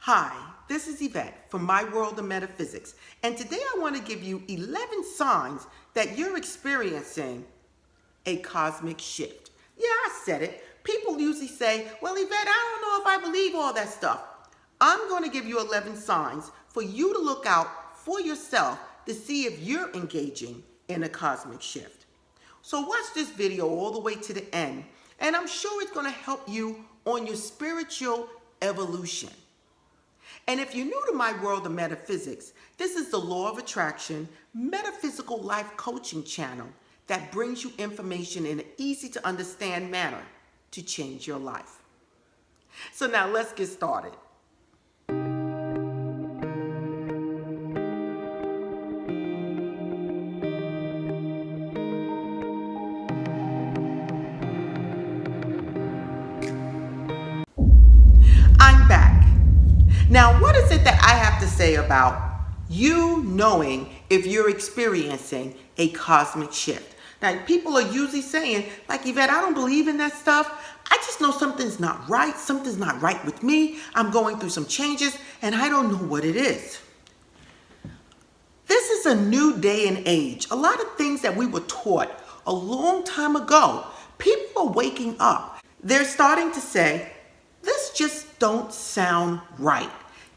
Hi, this is Yvette from My World of Metaphysics, and today I want to give you 11 signs that you're experiencing a cosmic shift. Yeah, I said it. People usually say, well, Yvette, I don't know if I believe all that stuff. I'm going to give you 11 signs for you to look out for yourself to see if you're engaging in a cosmic shift. So watch this video all the way to the end, and I'm sure it's going to help you on your spiritual evolution. And if you're new to My World of Metaphysics, this is the Law of Attraction Metaphysical Life Coaching channel that brings you information in an easy to understand manner to change your life. So now let's get started. I'm back. Now, what is it that I have to say about you knowing if you're experiencing a cosmic shift? Now, people are usually saying, like, Yvette, I don't believe in that stuff. I just know something's not right. Something's not right with me. I'm going through some changes, and I don't know what it is. This is a new day and age. A lot of things that we were taught a long time ago, people are waking up. They're starting to say, this just don't sound right.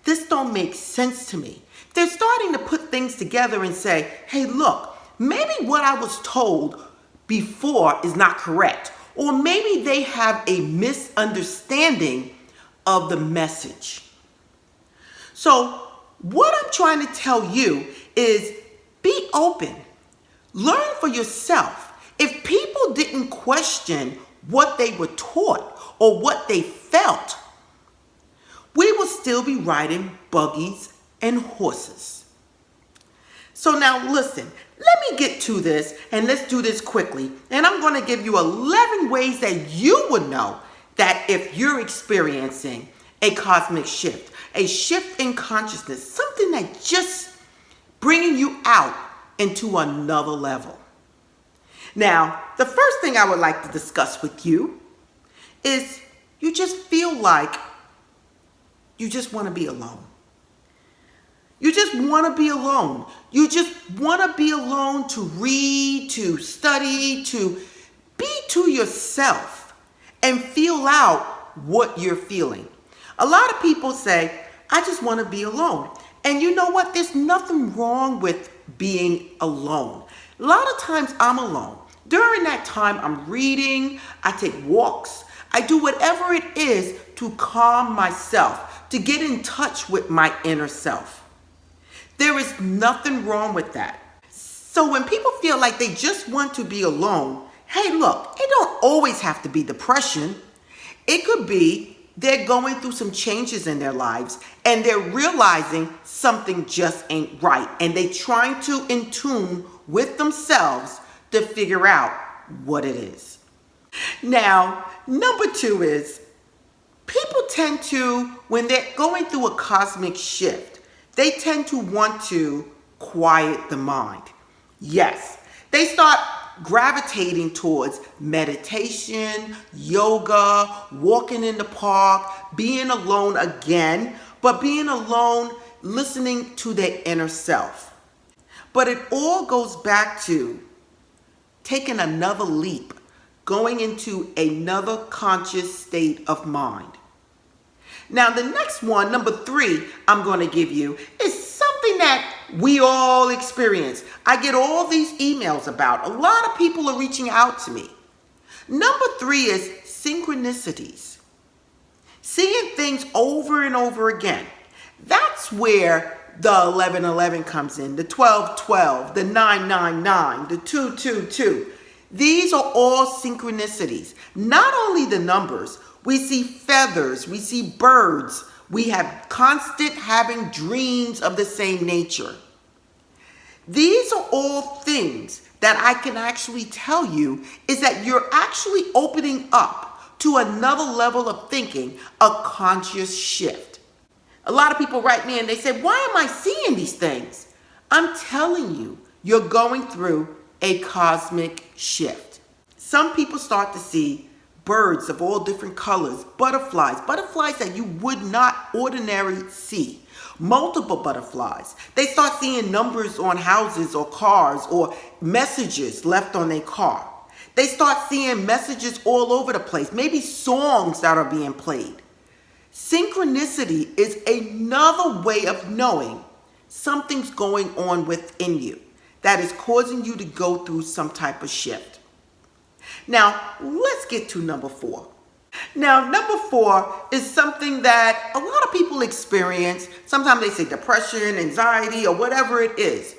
This don't make sense to me. They're starting to put things together and say, hey, look, maybe what I was told before is not correct. Or maybe they have a misunderstanding of the message. So what I'm trying to tell you is be open. Learn for yourself. If people didn't question what they were taught or what they felt, we will still be riding buggies and horses. So now listen, let me get to this and let's do this quickly. And I'm going to give you 11 ways that you would know that if you're experiencing a cosmic shift, a shift in consciousness, something that just bringing you out into another level. Now, the first thing I would like to discuss with you is you just feel like you just want to be alone. You just want to be alone. You just want to be alone to read, to study, to be to yourself and feel out what you're feeling. A lot of people say, I just want to be alone. And you know what? There's nothing wrong with being alone. A lot of times I'm alone. During that time, I'm reading, I take walks, I do whatever it is to calm myself, to get in touch with my inner self. There is nothing wrong with that. So when people feel like they just want to be alone, hey, look, it don't always have to be depression. It could be they're going through some changes in their lives and they're realizing something just ain't right. And they're trying to in tune with themselves to figure out what it is. Now, number 2 is people tend to, when they're going through a cosmic shift, they tend to want to quiet the mind. Yes, they start gravitating towards meditation, yoga, walking in the park, being alone again, but being alone, listening to their inner self. But it all goes back to taking another leap, going into another conscious state of mind. Now, the next one, number 3, I'm going to give you is something that we all experience. I get all these emails about. A lot of people are reaching out to me. Number 3 is synchronicities. Seeing things over and over again. That's where the 1111 comes in, the 1212, the 999, the 222. These are all synchronicities. Not only the numbers, we see feathers, we see birds, we have constant having dreams of the same nature. These are all things that I can actually tell you is that you're actually opening up to another level of thinking, a conscious shift. A lot of people write me and they say, why am I seeing these things? I'm telling you, you're going through a cosmic shift. Some people start to see birds of all different colors, butterflies that you would not ordinarily see, multiple butterflies. They start seeing numbers on houses or cars or messages left on their car. They start seeing messages all over the place, maybe songs that are being played. Synchronicity is another way of knowing something's going on within you that is causing you to go through some type of shift. Now, let's get to number 4. Now, number 4 is something that a lot of people experience. Sometimes they say depression, anxiety, or whatever it is.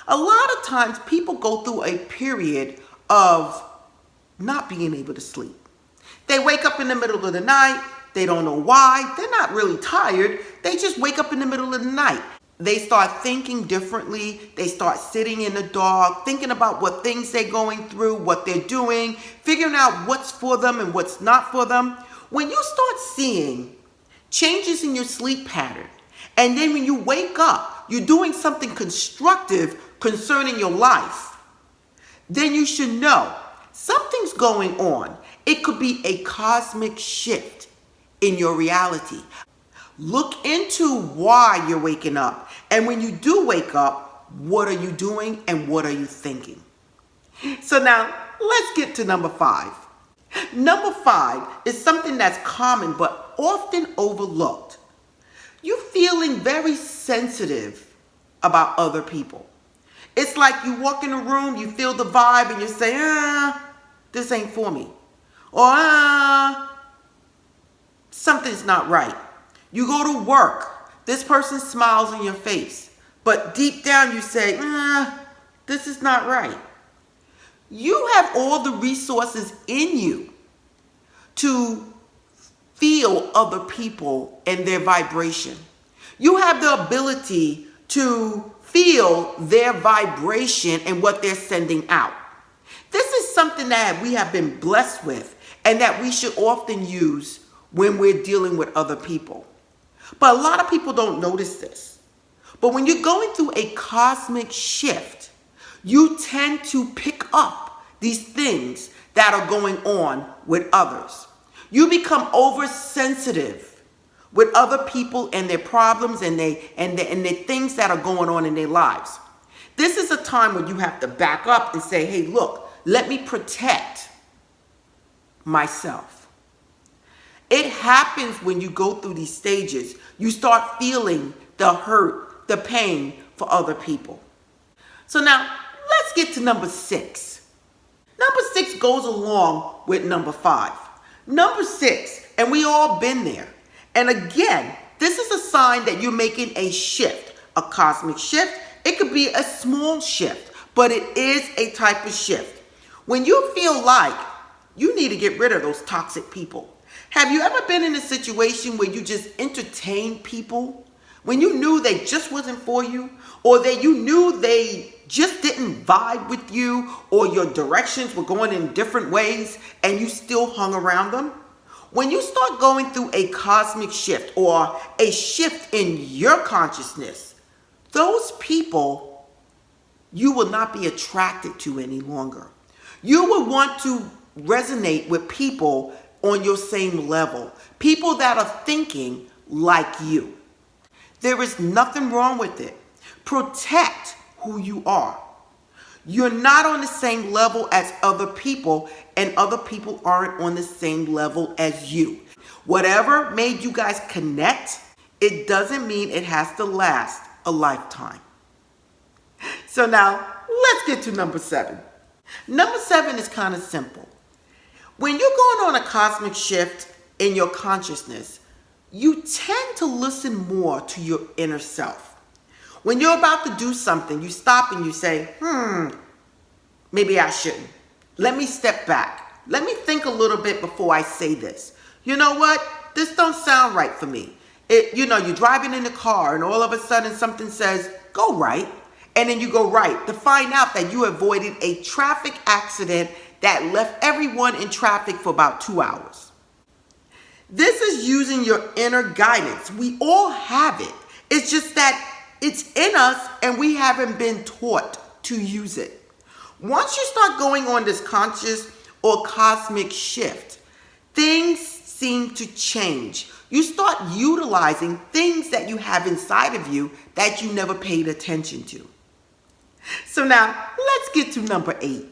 A lot of times people go through a period of not being able to sleep. They wake up in the middle of the night. They don't know why. They're not really tired. They just wake up in the middle of the night. They start thinking differently. They start sitting in the dark, thinking about what things they're going through, what they're doing, figuring out what's for them and what's not for them. When you start seeing changes in your sleep pattern, and then when you wake up, you're doing something constructive concerning your life, then you should know something's going on. It could be a cosmic shift in your reality. Look into why you're waking up. And when you do wake up, what are you doing and what are you thinking? So now let's get to number 5. Number 5 is something that's common but often overlooked. You're feeling very sensitive about other people. It's like you walk in a room, you feel the vibe, and you say, this ain't for me. Or, something's not right. You go to work, this person smiles in your face, but deep down you say, this is not right. You have all the resources in you to feel other people and their vibration. You have the ability to feel their vibration and what they're sending out. This is something that we have been blessed with and that we should often use when we're dealing with other people. But a lot of people don't notice this. But when you're going through a cosmic shift, you tend to pick up these things that are going on with others. You become oversensitive with other people and their problems and their things that are going on in their lives. This is a time when you have to back up and say, hey, look, let me protect myself. It happens when you go through these stages. You start feeling the hurt, the pain for other people. So now, let's get to number 6. Number 6 goes along with number 5. Number 6, and we all been there. And again, this is a sign that you're making a shift, a cosmic shift. It could be a small shift, but it is a type of shift. When you feel like you need to get rid of those toxic people. Have you ever been in a situation where you just entertained people when you knew they just wasn't for you, or that you knew they just didn't vibe with you, or your directions were going in different ways and you still hung around them? When you start going through a cosmic shift or a shift in your consciousness, those people you will not be attracted to any longer. You will want to resonate with people on your same level, people that are thinking like you. There is nothing wrong with it. Protect who you are. You're not on the same level as other people, and other people aren't on the same level as you. Whatever made you guys connect, it doesn't mean it has to last a lifetime. So now, let's get to number 7. Number 7 is kind of simple. When you're going on a cosmic shift in your consciousness, you tend to listen more to your inner self. When you're about to do something, you stop and you say, maybe I shouldn't. Let me step back. Let me think a little bit before I say this. You know what? This don't sound right for me. You're driving in the car and all of a sudden something says, go right. And then you go right to find out that you avoided a traffic accident that left everyone in traffic for about 2 hours. This is using your inner guidance. We all have it. It's just that it's in us and we haven't been taught to use it. Once you start going on this conscious or cosmic shift, things seem to change. You start utilizing things that you have inside of you that you never paid attention to. So now let's get to number 8.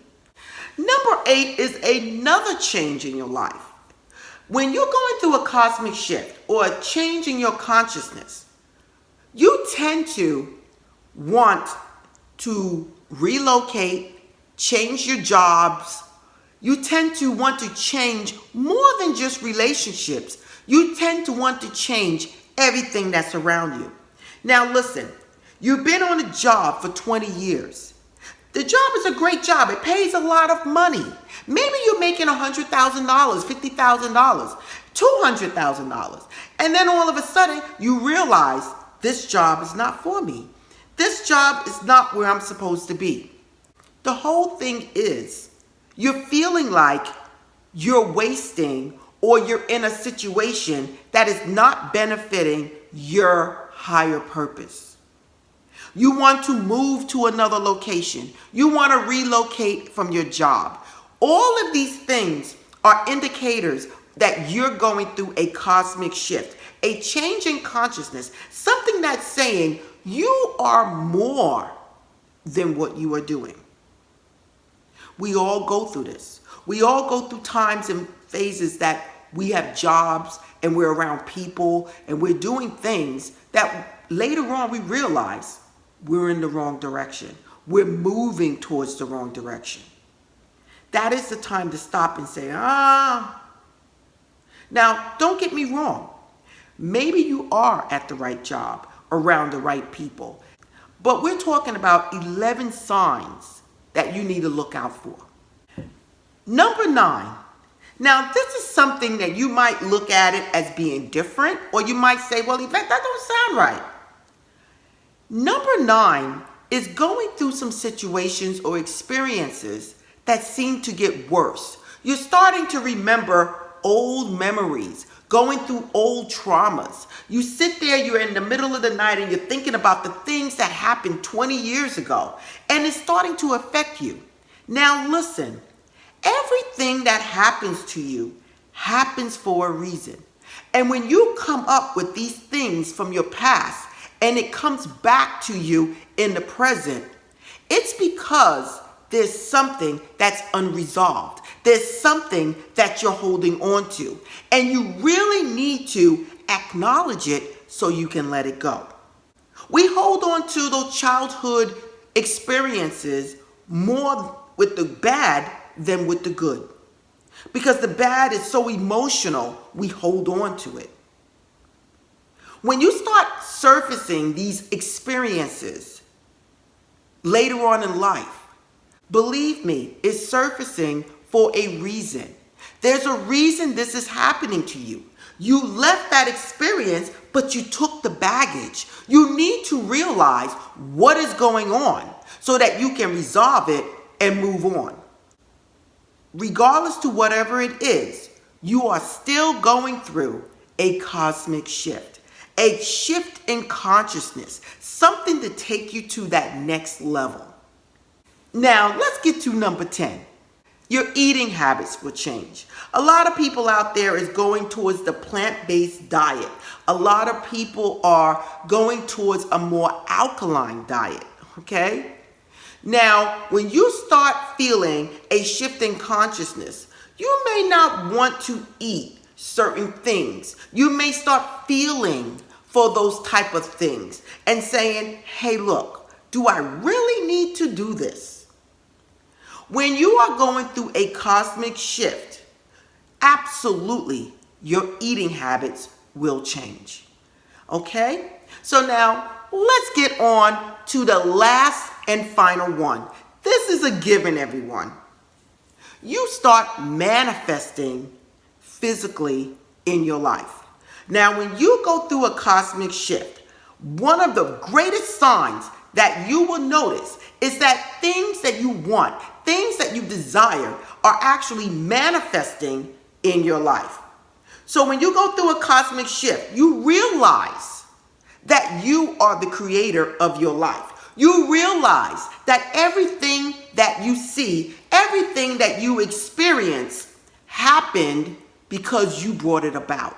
Number 8 is another change in your life. When you're going through a cosmic shift or a change in your consciousness, you tend to want to relocate, change your jobs. You tend to want to change more than just relationships. You tend to want to change everything that's around you. Now listen, you've been on a job for 20 years. The job is a great job. It pays a lot of money. Maybe you're making $100,000, $50,000, $200,000. And then all of a sudden you realize this job is not for me. This job is not where I'm supposed to be. The whole thing is you're feeling like you're wasting or you're in a situation that is not benefiting your higher purpose. You want to move to another location. You want to relocate from your job. All of these things are indicators that you're going through a cosmic shift, a change in consciousness, something that's saying you are more than what you are doing. We all go through this. We all go through times and phases that we have jobs and we're around people and we're doing things that later on we realize we're in the wrong direction. We're moving towards the wrong direction. That is the time to stop and say, Now, don't get me wrong. Maybe you are at the right job, around the right people. But we're talking about 11 signs that you need to look out for. Number 9. Now, this is something that you might look at it as being different, or you might say, well, Eyvette, that don't sound right. Number 9 is going through some situations or experiences that seem to get worse. You're starting to remember old memories, going through old traumas. You sit there, you're in the middle of the night and you're thinking about the things that happened 20 years ago, and it's starting to affect you. Now listen, everything that happens to you happens for a reason. And when you come up with these things from your past and it comes back to you in the present, it's because there's something that's unresolved. There's something that you're holding on to. And you really need to acknowledge it so you can let it go. We hold on to those childhood experiences more with the bad than with the good. Because the bad is so emotional, we hold on to it. When you start surfacing these experiences later on in life, believe me, it's surfacing for a reason. There's a reason this is happening to you. You left that experience, but you took the baggage. You need to realize what is going on so that you can resolve it and move on. Regardless to whatever it is, you are still going through a cosmic shift, a shift in consciousness, something to take you to that next level. Now, let's get to number 10. Your eating habits will change. A lot of people out there is going towards the plant-based diet. A lot of people are going towards a more alkaline diet, okay? Now, when you start feeling a shift in consciousness, you may not want to eat certain things. You may start feeling for those type of things and saying, hey, look, do I really need to do this? When you are going through a cosmic shift, absolutely your eating habits will change. Okay? So now let's get on to the last and final one. This is a given, everyone. You start manifesting physically in your life. Now, when you go through a cosmic shift, one of the greatest signs that you will notice is that things that you want, things that you desire, are actually manifesting in your life. So when you go through a cosmic shift, you realize that you are the creator of your life. You realize that everything that you see, everything that you experience happened because you brought it about.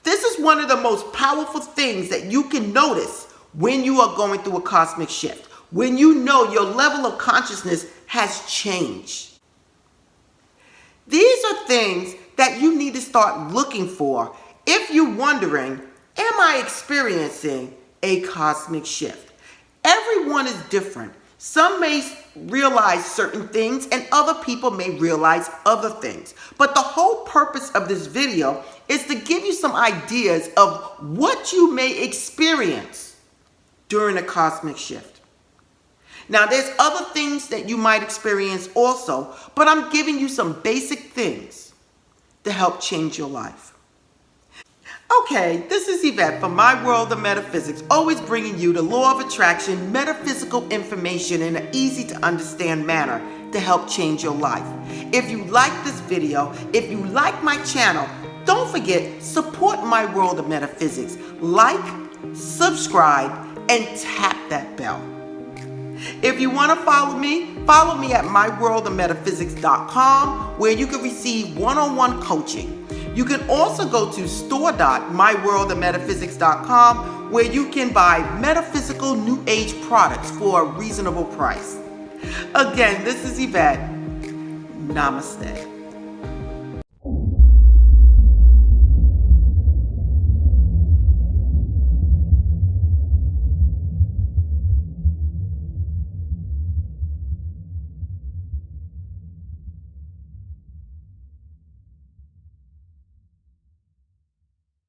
This is one of the most powerful things that you can notice when you are going through a cosmic shift, when you know your level of consciousness has changed. These are things that you need to start looking for if you're wondering, am I experiencing a cosmic shift? Everyone is different. Some may realize certain things and other people may realize other things. But the whole purpose of this video is to give you some ideas of what you may experience during a cosmic shift. Now, there's other things that you might experience also, but I'm giving you some basic things to help change your life. Okay, this is Yvette from My World of Metaphysics, always bringing you the law of attraction, metaphysical information in an easy to understand manner to help change your life. If you like this video, if you like my channel, don't forget, support My World of Metaphysics. Like, subscribe, and tap that bell. If you want to follow me at myworldofmetaphysics.com, where you can receive one-on-one coaching. You can also go to store.myworldofmetaphysics.com, where you can buy metaphysical new age products for a reasonable price. Again, this is Yvette. Namaste.